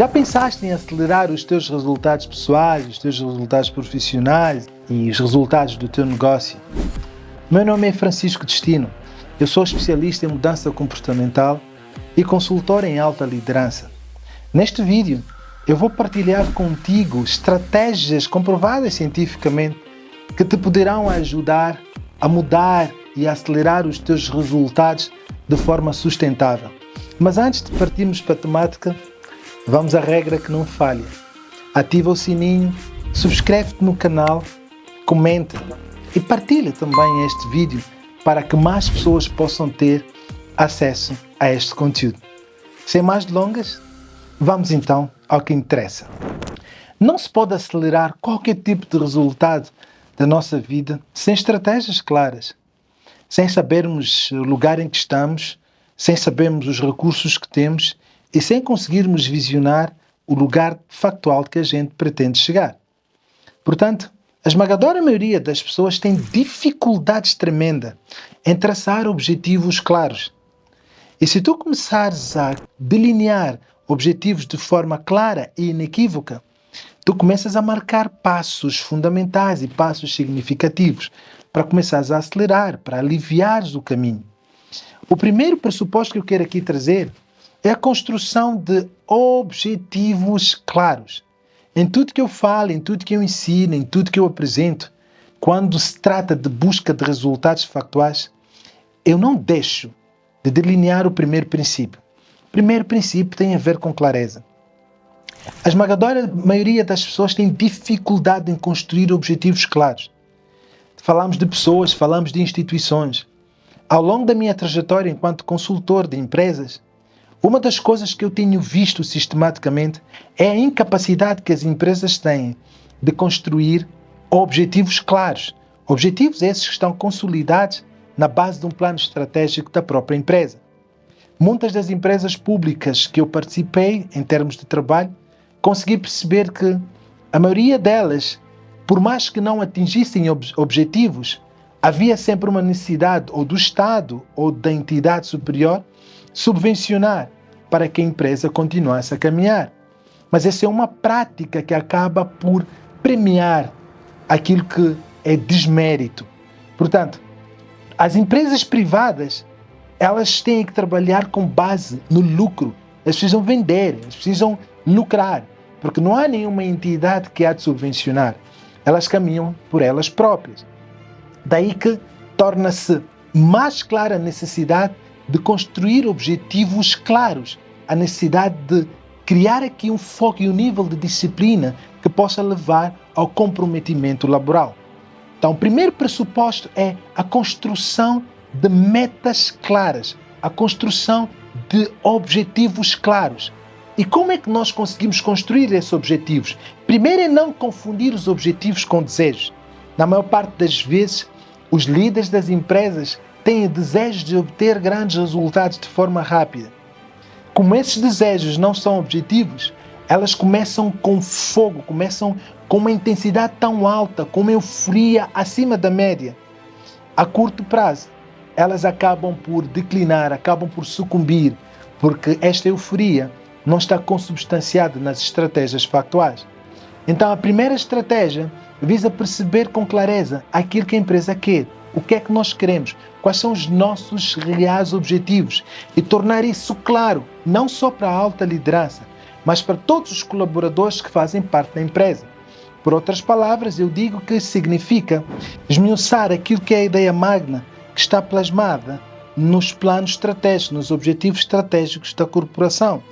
Já pensaste em acelerar os teus resultados pessoais, os teus resultados profissionais e os resultados do teu negócio? Meu nome é Francisco Destino. Eu sou especialista em mudança comportamental e consultor em alta liderança. Neste vídeo, eu vou partilhar contigo estratégias comprovadas cientificamente que te poderão ajudar a mudar e a acelerar os teus resultados de forma sustentável. Mas antes de partirmos para a temática, vamos à regra que não falha. Ativa o sininho, subscreve-te no canal, comenta e partilha também este vídeo para que mais pessoas possam ter acesso a este conteúdo. Sem mais delongas, vamos então ao que interessa. Não se pode acelerar qualquer tipo de resultado da nossa vida sem estratégias claras, sem sabermos o lugar em que estamos, sem sabermos os recursos que temos e sem conseguirmos visionar o lugar factual que a gente pretende chegar. Portanto, a esmagadora maioria das pessoas tem dificuldades tremendas em traçar objetivos claros. E se tu começares a delinear objetivos de forma clara e inequívoca, tu começas a marcar passos fundamentais e passos significativos para começares a acelerar, para aliviares o caminho. O primeiro pressuposto que eu quero aqui trazer é a construção de objetivos claros. Em tudo que eu falo, em tudo que eu ensino, em tudo que eu apresento, quando se trata de busca de resultados factuais, eu não deixo de delinear o primeiro princípio. O primeiro princípio tem a ver com clareza. A esmagadora maioria das pessoas tem dificuldade em construir objetivos claros. Falamos de pessoas, falamos de instituições. Ao longo da minha trajetória enquanto consultor de empresas, uma das coisas que eu tenho visto sistematicamente é a incapacidade que as empresas têm de construir objetivos claros. Objetivos esses que estão consolidados na base de um plano estratégico da própria empresa. Muitas das empresas públicas que eu participei em termos de trabalho, consegui perceber que a maioria delas, por mais que não atingissem objetivos, havia sempre uma necessidade ou do Estado ou da entidade superior subvencionar para que a empresa continuasse a caminhar. Mas essa é uma prática que acaba por premiar aquilo que é desmérito. Portanto, as empresas privadas, elas têm que trabalhar com base no lucro. Elas precisam vender, elas precisam lucrar, porque não há nenhuma entidade que há de subvencionar. Elas caminham por elas próprias. Daí que torna-se mais clara a necessidade de construir objetivos claros, a necessidade de criar aqui um foco e um nível de disciplina que possa levar ao comprometimento laboral. Então, o primeiro pressuposto é a construção de metas claras, a construção de objetivos claros. E como é que nós conseguimos construir esses objetivos? Primeiro é não confundir os objetivos com desejos. Na maior parte das vezes, os líderes das empresas têm desejos de obter grandes resultados de forma rápida. Como esses desejos não são objetivos, elas começam com fogo, começam com uma intensidade tão alta, com uma euforia acima da média. A curto prazo, elas acabam por declinar, acabam por sucumbir, porque esta euforia não está consubstanciada nas estratégias factuais. Então, a primeira estratégia visa perceber com clareza aquilo que a empresa quer, o que é que nós queremos, quais são os nossos reais objetivos e tornar isso claro, não só para a alta liderança, mas para todos os colaboradores que fazem parte da empresa. Por outras palavras, eu digo que significa esmiuçar aquilo que é a ideia magna que está plasmada nos planos estratégicos, nos objetivos estratégicos da corporação.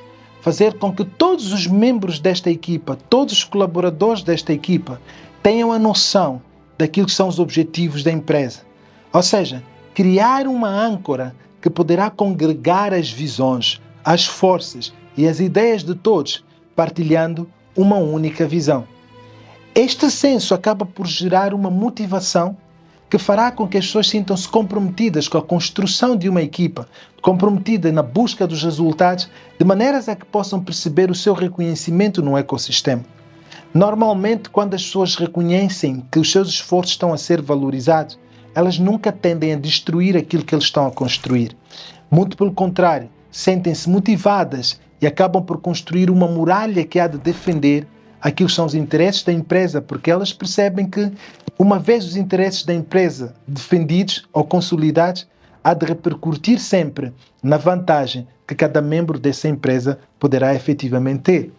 Fazer com que todos os membros desta equipa, todos os colaboradores desta equipa, tenham a noção daquilo que são os objetivos da empresa. Ou seja, criar uma âncora que poderá congregar as visões, as forças e as ideias de todos, partilhando uma única visão. Este senso acaba por gerar uma motivação que fará com que as pessoas sintam-se comprometidas com a construção de uma equipa, comprometida na busca dos resultados, de maneiras a que possam perceber o seu reconhecimento no ecossistema. Normalmente, quando as pessoas reconhecem que os seus esforços estão a ser valorizados, elas nunca tendem a destruir aquilo que eles estão a construir. Muito pelo contrário, sentem-se motivadas e acabam por construir uma muralha que há de defender aquilo que são os interesses da empresa, porque elas percebem que, uma vez os interesses da empresa defendidos ou consolidados, há de repercutir sempre na vantagem que cada membro dessa empresa poderá efetivamente ter.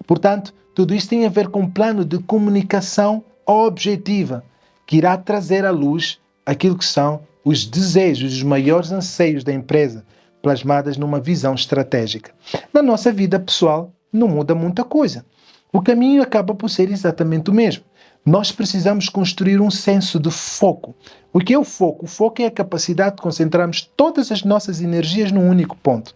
Portanto, tudo isso tem a ver com um plano de comunicação objetiva, que irá trazer à luz aquilo que são os desejos, os maiores anseios da empresa, plasmadas numa visão estratégica. Na nossa vida pessoal, não muda muita coisa. O caminho acaba por ser exatamente o mesmo. Nós precisamos construir um senso de foco. O que é o foco? O foco é a capacidade de concentrarmos todas as nossas energias num único ponto.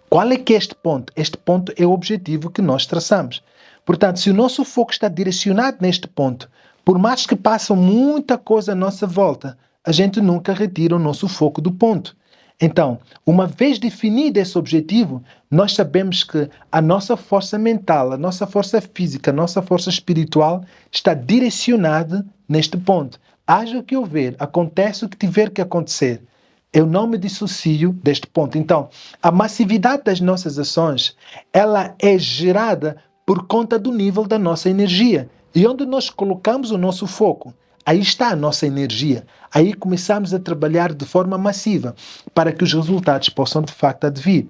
Qual é que é este ponto? Este ponto é o objetivo que nós traçamos. Portanto, se o nosso foco está direcionado neste ponto, por mais que passe muita coisa à nossa volta, a gente nunca retira o nosso foco do ponto. Então, uma vez definido esse objetivo, nós sabemos que a nossa força mental, a nossa força física, a nossa força espiritual está direcionada neste ponto. Haja o que houver, acontece o que tiver que acontecer, eu não me dissocio deste ponto. Então, a massividade das nossas ações, ela é gerada por conta do nível da nossa energia. E onde nós colocamos o nosso foco, aí está a nossa energia. Aí começamos a trabalhar de forma massiva para que os resultados possam de facto advir.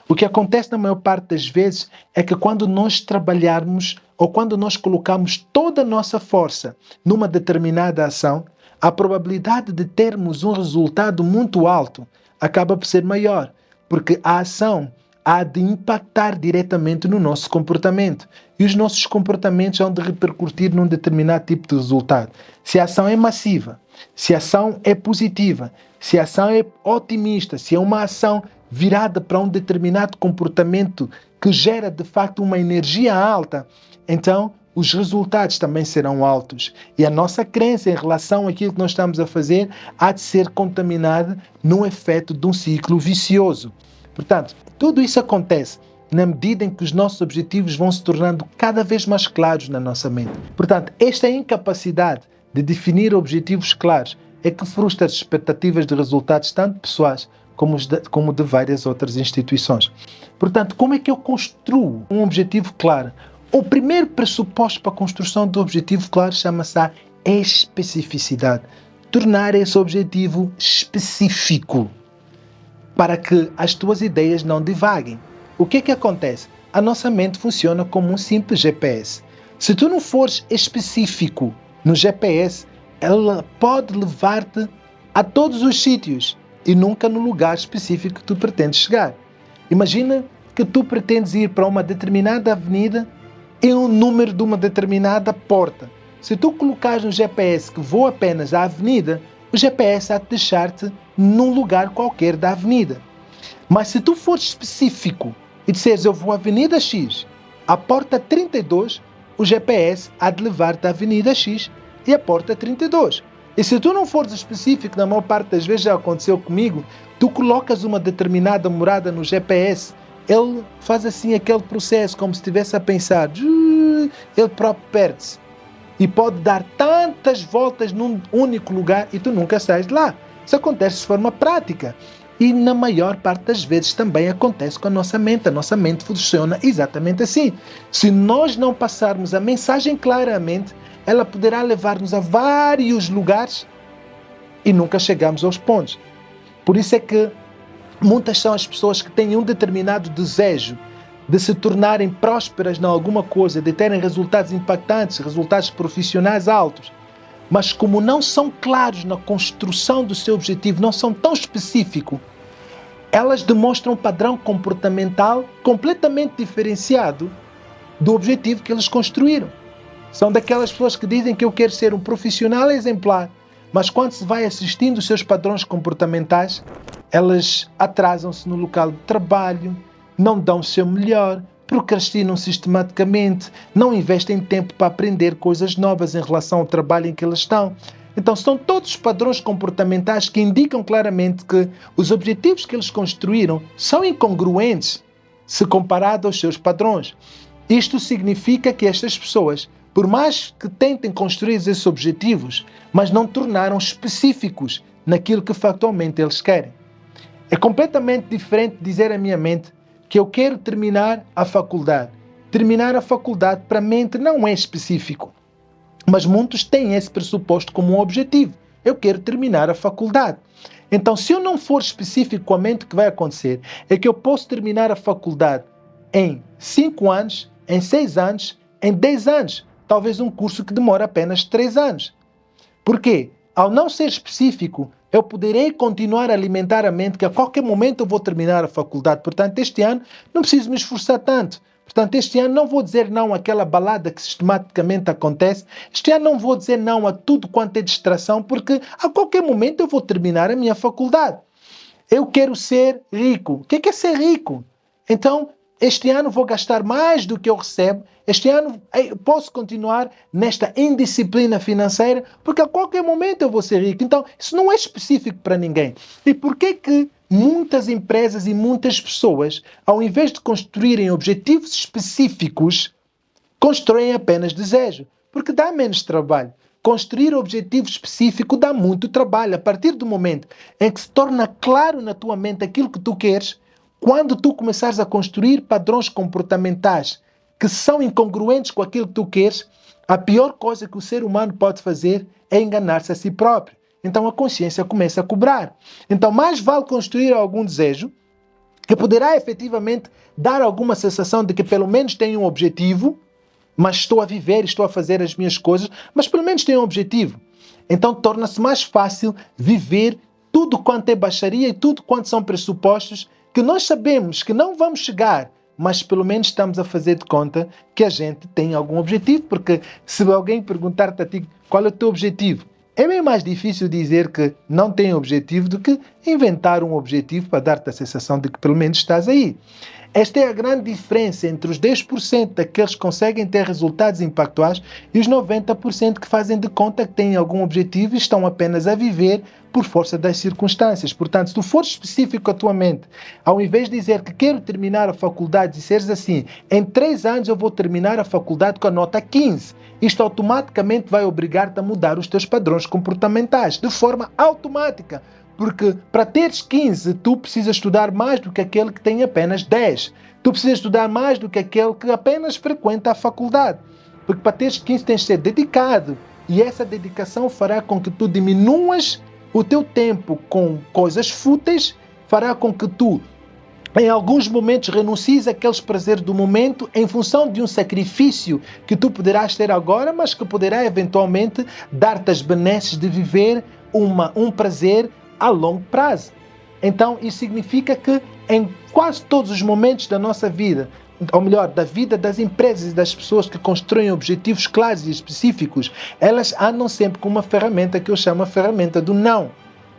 O que acontece na maior parte das vezes é que quando nós trabalharmos ou quando nós colocamos toda a nossa força numa determinada ação, a probabilidade de termos um resultado muito alto acaba por ser maior, porque a ação há de impactar diretamente no nosso comportamento. E os nossos comportamentos vão de repercutir num determinado tipo de resultado. Se a ação é massiva, se a ação é positiva, se a ação é otimista, se é uma ação virada para um determinado comportamento que gera de facto uma energia alta, então os resultados também serão altos. E a nossa crença em relação àquilo que nós estamos a fazer há de ser contaminada num efeito de um ciclo vicioso. Portanto, tudo isso acontece na medida em que os nossos objetivos vão se tornando cada vez mais claros na nossa mente. Portanto, esta incapacidade de definir objetivos claros é que frustra as expectativas de resultados tanto pessoais como de várias outras instituições. Portanto, como é que eu construo um objetivo claro? O primeiro pressuposto para a construção do objetivo claro chama-se a especificidade. Tornar esse objetivo específico para que as tuas ideias não divaguem. O que é que acontece? A nossa mente funciona como um simples GPS. Se tu não fores específico no GPS, ela pode levar-te a todos os sítios e nunca no lugar específico que tu pretendes chegar. Imagina que tu pretendes ir para uma determinada avenida e um número de uma determinada porta. Se tu colocares no GPS que vou apenas à avenida, o GPS há de deixar-te num lugar qualquer da avenida. Mas se tu fores específico e disseres eu vou à Avenida X, à porta 32, o GPS há de levar-te à Avenida X e à porta 32. E se tu não fores específico, na maior parte das vezes já aconteceu comigo, tu colocas uma determinada morada no GPS, ele faz assim aquele processo como se estivesse a pensar, ele próprio perde-se. E pode dar tantas voltas num único lugar e tu nunca sais de lá. Isso acontece de forma prática. E na maior parte das vezes também acontece com a nossa mente. A nossa mente funciona exatamente assim. Se nós não passarmos a mensagem claramente, ela poderá levar-nos a vários lugares e nunca chegamos aos pontos. Por isso é que muitas são as pessoas que têm um determinado desejo de se tornarem prósperas em alguma coisa, de terem resultados impactantes, resultados profissionais altos. Mas como não são claros na construção do seu objetivo, não são tão específicos, elas demonstram um padrão comportamental completamente diferenciado do objetivo que eles construíram. São daquelas pessoas que dizem que eu quero ser um profissional exemplar, mas quando se vai assistindo os seus padrões comportamentais, elas atrasam-se no local de trabalho, não dão o seu melhor, procrastinam sistematicamente, não investem tempo para aprender coisas novas em relação ao trabalho em que elas estão. Então são todos padrões comportamentais que indicam claramente que os objetivos que eles construíram são incongruentes se comparado aos seus padrões. Isto significa que estas pessoas, por mais que tentem construir esses objetivos, mas não tornaram específicos naquilo que factualmente eles querem. É completamente diferente dizer à minha mente, que eu quero terminar a faculdade. Terminar a faculdade para a mente não é específico, mas muitos têm esse pressuposto como um objetivo. Eu quero terminar a faculdade. Então, se eu não for específico com a mente, o que vai acontecer é que eu posso terminar a faculdade em 5 anos, em 6 anos, em 10 anos. Talvez um curso que demora apenas 3 anos. Por quê? Ao não ser específico, eu poderei continuar a alimentar a mente que a qualquer momento eu vou terminar a faculdade. Portanto, este ano não preciso me esforçar tanto. Portanto, este ano não vou dizer não àquela balada que sistematicamente acontece. Este ano não vou dizer não a tudo quanto é distração, porque a qualquer momento eu vou terminar a minha faculdade. Eu quero ser rico. O que é ser rico? Então, este ano vou gastar mais do que eu recebo. Este ano eu posso continuar nesta indisciplina financeira, porque a qualquer momento eu vou ser rico. Então, isso não é específico para ninguém. E por que muitas empresas e muitas pessoas, ao invés de construírem objetivos específicos, constroem apenas desejo? Porque dá menos trabalho. Construir objetivo específico dá muito trabalho. A partir do momento em que se torna claro na tua mente aquilo que tu queres, quando tu começares a construir padrões comportamentais que são incongruentes com aquilo que tu queres, a pior coisa que o ser humano pode fazer é enganar-se a si próprio. Então a consciência começa a cobrar. Então mais vale construir algum desejo que poderá efetivamente dar alguma sensação de que pelo menos tenho um objetivo, mas estou a viver, estou a fazer as minhas coisas, mas pelo menos tenho um objetivo. Então torna-se mais fácil viver tudo quanto é baixaria e tudo quanto são pressupostos que nós sabemos que não vamos chegar, mas pelo menos estamos a fazer de conta que a gente tem algum objetivo, porque se alguém perguntar-te a ti qual é o teu objetivo, é bem mais difícil dizer que não tem objetivo do que inventar um objetivo para dar-te a sensação de que pelo menos estás aí. Esta é a grande diferença entre os 10% daqueles que conseguem ter resultados impactuais e os 90% que fazem de conta que têm algum objetivo e estão apenas a viver por força das circunstâncias. Portanto, se tu fores específico a tua mente, ao invés de dizer que quero terminar a faculdade e seres assim, em 3 anos eu vou terminar a faculdade com a nota 15, isto automaticamente vai obrigar-te a mudar os teus padrões comportamentais, de forma automática. Porque para teres 15, tu precisas estudar mais do que aquele que tem apenas 10. Tu precisas estudar mais do que aquele que apenas frequenta a faculdade. Porque para teres 15 tens de ser dedicado. E essa dedicação fará com que tu diminuas o teu tempo com coisas fúteis, fará com que tu, em alguns momentos, renuncies àqueles prazeres do momento em função de um sacrifício que tu poderás ter agora, mas que poderá eventualmente dar-te as benesses de viver um prazer a longo prazo. Então, isso significa que em quase todos os momentos da nossa vida, ou melhor, da vida das empresas e das pessoas que constroem objetivos claros e específicos, elas andam sempre com uma ferramenta que eu chamo a ferramenta do não.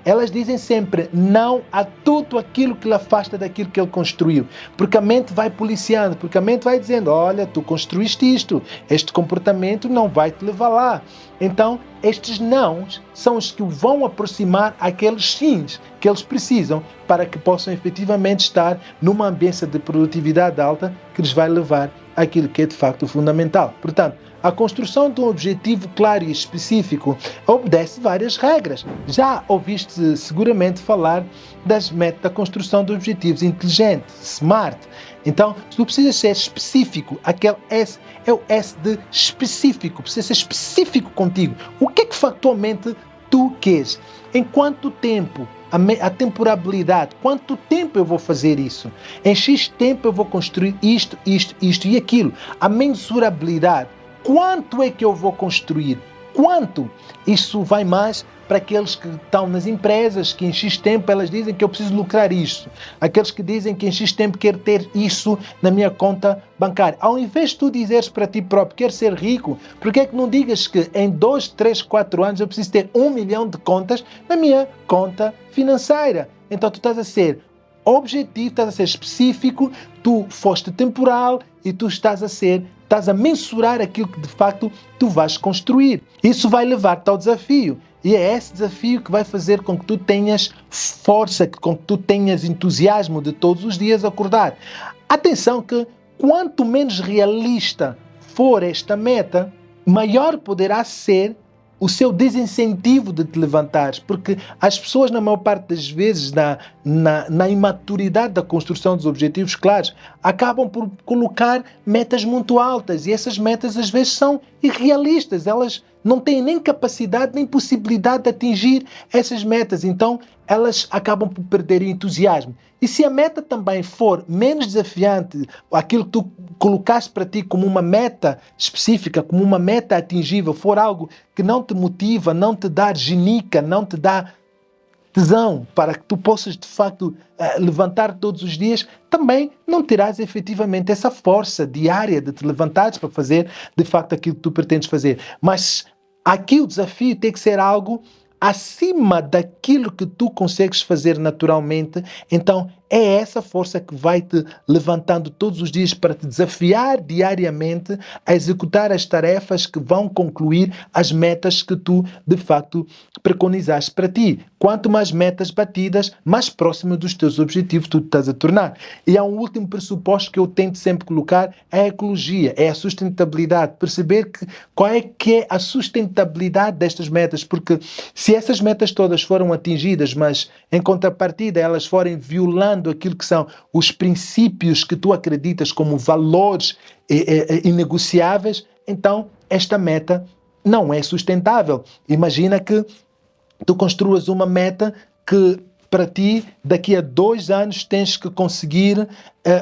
Elas dizem sempre não a tudo aquilo que lhe afasta daquilo que ele construiu. Porque a mente vai policiando, porque a mente vai dizendo, olha, tu construíste isto, este comportamento não vai te levar lá. Então, estes nãos são os que o vão aproximar àqueles sims que eles precisam para que possam efetivamente estar numa ambiência de produtividade alta que lhes vai levar àquilo que é de facto fundamental. Portanto, a construção de um objetivo claro e específico obedece várias regras. Já ouviste seguramente falar da construção de objetivos inteligentes, SMART. Então, tu precisas ser específico. Aquele S é o S de específico. Precisa ser específico contigo. O que é que factualmente tu queres? Em quanto tempo? A temporabilidade. Quanto tempo eu vou fazer isso? Em X tempo eu vou construir isto e aquilo. A mensurabilidade. Quanto é que eu vou construir? Quanto? Isso vai mais para aqueles que estão nas empresas, que em X tempo elas dizem que eu preciso lucrar isto. Aqueles que dizem que em X tempo quero ter isso na minha conta bancária. Ao invés de tu dizeres para ti próprio, quero ser rico, por que é que não digas que em 2, 3, 4 anos eu preciso ter 1 milhão de contas na minha conta financeira? Então tu estás a ser objetivo, estás a ser específico, tu foste temporal e tu estás a mensurar aquilo que de facto tu vais construir. Isso vai levar-te ao desafio. E é esse desafio que vai fazer com que tu tenhas força, com que tu tenhas entusiasmo de todos os dias acordar. Atenção que quanto menos realista for esta meta, maior poderá ser o seu desincentivo de te levantares, porque as pessoas, na maior parte das vezes, na imaturidade da construção dos objetivos claros, acabam por colocar metas muito altas, e essas metas às vezes são irrealistas, elas não têm nem capacidade nem possibilidade de atingir essas metas, então elas acabam por perder entusiasmo. E se a meta também for menos desafiante, aquilo que tu colocaste para ti como uma meta específica, como uma meta atingível, for algo que não te motiva, não te dá genica, não te dá tesão para que tu possas de facto levantar todos os dias, também não terás efetivamente essa força diária de te levantares para fazer de facto aquilo que tu pretendes fazer. Mas aqui o desafio tem que ser algo acima daquilo que tu consegues fazer naturalmente. Então é essa força que vai te levantando todos os dias para te desafiar diariamente a executar as tarefas que vão concluir as metas que tu de facto preconizaste para ti. Quanto mais metas batidas, mais próximo dos teus objetivos tu te estás a tornar. E há um último pressuposto que eu tento sempre colocar, é a ecologia, é a sustentabilidade. Perceber qual é que é a sustentabilidade destas metas, porque se essas metas todas foram atingidas, mas em contrapartida elas forem violando aquilo que são os princípios que tu acreditas como valores inegociáveis, então esta meta não é sustentável. Imagina que tu construas uma meta que para ti, daqui a 2 anos, tens que conseguir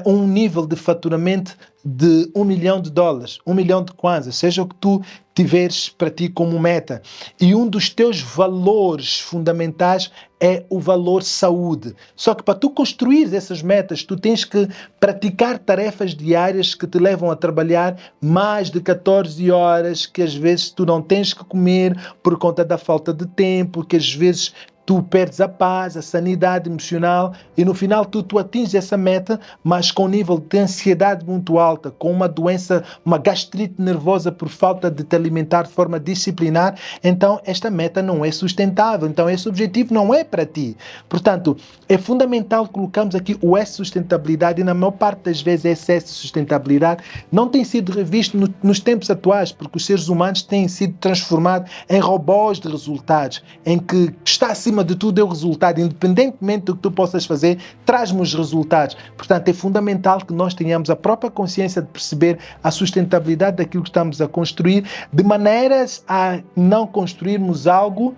um nível de faturamento de $1 milhão, $1 milhão de kwanzas, seja o que tu tiveres para ti como meta. E um dos teus valores fundamentais é o valor saúde. Só que para tu construir essas metas, tu tens que praticar tarefas diárias que te levam a trabalhar mais de 14 horas, que às vezes tu não tens que comer por conta da falta de tempo, que às vezes tu perdes a paz, a sanidade emocional, e no final tu atinges essa meta, mas com um nível de ansiedade muito alta, com uma doença, uma gastrite nervosa por falta de te alimentar de forma disciplinar. Então esta meta não é sustentável, então esse objetivo não é para ti. Portanto, é fundamental colocarmos aqui o S sustentabilidade, e na maior parte das vezes esse S sustentabilidade não tem sido revisto nos tempos atuais, porque os seres humanos têm sido transformados em robôs de resultados, em que está acima de tudo é o resultado, independentemente do que tu possas fazer, traz-me os resultados. Portanto, é fundamental que nós tenhamos a própria consciência de perceber a sustentabilidade daquilo que estamos a construir, de maneiras a não construirmos algo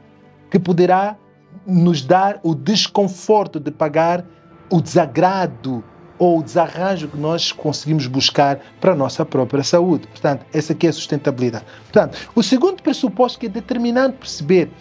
que poderá nos dar o desconforto de pagar o desagrado ou o desarranjo que nós conseguimos buscar para a nossa própria saúde. Portanto, essa aqui é a sustentabilidade. Portanto, o segundo pressuposto que é determinante perceber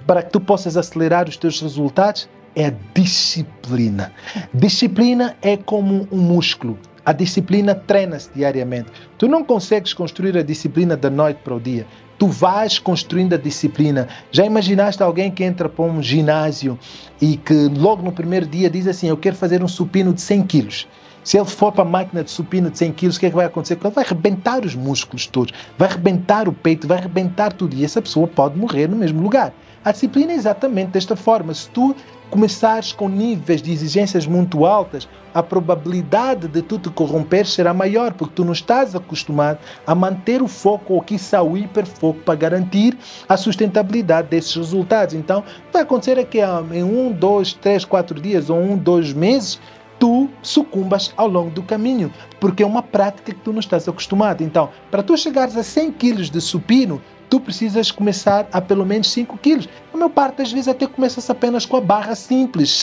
para que tu possas acelerar os teus resultados é a disciplina. Disciplina é como um músculo. A disciplina treina-se diariamente. Tu não consegues construir a disciplina da noite para o dia. Tu vais construindo a disciplina. Já imaginaste alguém que entra para um ginásio e que logo no primeiro dia diz assim: eu quero fazer um supino de 100 quilos. Se ele for para a máquina de supino de 100 quilos, o que é que vai acontecer? Ele vai arrebentar os músculos todos, vai arrebentar o peito, vai arrebentar tudo, e essa pessoa pode morrer no mesmo lugar. A disciplina é exatamente desta forma. Se tu começares com níveis de exigências muito altas, a probabilidade de tu te corromper será maior, porque tu não estás acostumado a manter o foco, ou quiçá o hiperfoco, para garantir a sustentabilidade desses resultados. Então, vai acontecer é que em 1, 2, 3, 4 dias ou 1, 2 meses, tu sucumbas ao longo do caminho, porque é uma prática que tu não estás acostumado. Então, para tu chegares a 100 quilos de supino, tu precisas começar a pelo menos 5 quilos. A maior parte das vezes até começas apenas com a barra simples,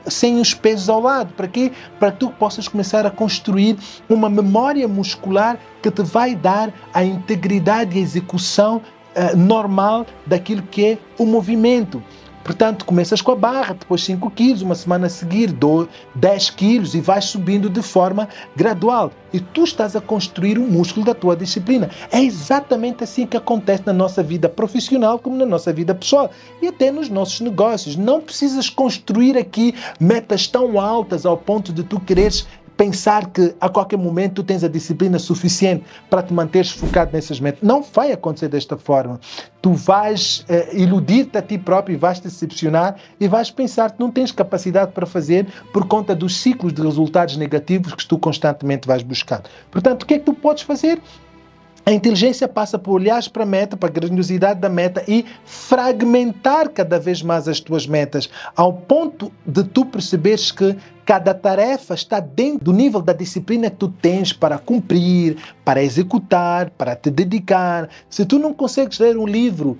sem os pesos ao lado. Para quê? Para que tu possas começar a construir uma memória muscular que te vai dar a integridade e a execução normal daquilo que é o movimento. Portanto, começas com a barra, depois 5 quilos, uma semana a seguir 10 quilos, e vais subindo de forma gradual. E tu estás a construir o músculo da tua disciplina. É exatamente assim que acontece na nossa vida profissional, como na nossa vida pessoal e até nos nossos negócios. Não precisas construir aqui metas tão altas ao ponto de tu quereres pensar que a qualquer momento tu tens a disciplina suficiente para te manteres focado nessas metas. Não vai acontecer desta forma. Tu vais iludir-te a ti próprio e vais te decepcionar e vais pensar que não tens capacidade para fazer por conta dos ciclos de resultados negativos que tu constantemente vais buscar. Portanto, o que é que tu podes fazer? A inteligência passa por olhar para a meta, para a grandiosidade da meta e fragmentar cada vez mais as tuas metas, ao ponto de tu perceberes que cada tarefa está dentro do nível da disciplina que tu tens para cumprir, para executar, para te dedicar. Se tu não consegues ler um livro,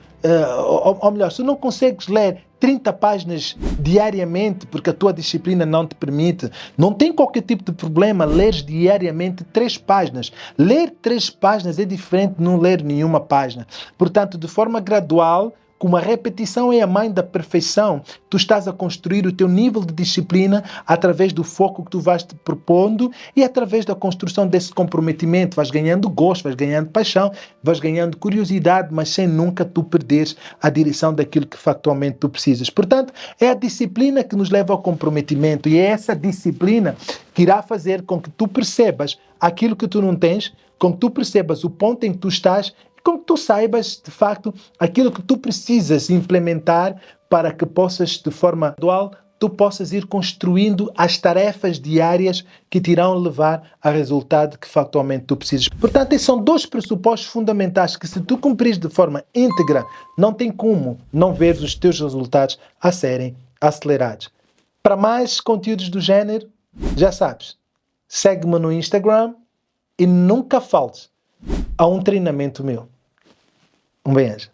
ou melhor, se tu não consegues ler 30 páginas diariamente, porque a tua disciplina não te permite, não tem qualquer tipo de problema ler diariamente 3 páginas. Ler 3 páginas é diferente de não ler nenhuma página. Portanto, de forma gradual, como a repetição é a mãe da perfeição, tu estás a construir o teu nível de disciplina através do foco que tu vais te propondo e através da construção desse comprometimento. Vais ganhando gosto, vais ganhando paixão, vais ganhando curiosidade, mas sem nunca tu perderes a direção daquilo que factualmente tu precisas. Portanto, é a disciplina que nos leva ao comprometimento e é essa disciplina que irá fazer com que tu percebas aquilo que tu não tens, com que tu percebas o ponto em que tu estás, com que tu saibas, de facto, aquilo que tu precisas implementar para que possas, de forma gradual, tu possas ir construindo as tarefas diárias que te irão levar ao resultado que factualmente tu precisas. Portanto, esses são 2 pressupostos fundamentais que, se tu cumprires de forma íntegra, não tem como não ver os teus resultados a serem acelerados. Para mais conteúdos do género, já sabes, segue-me no Instagram e nunca faltes a um treinamento meu. Um beijo.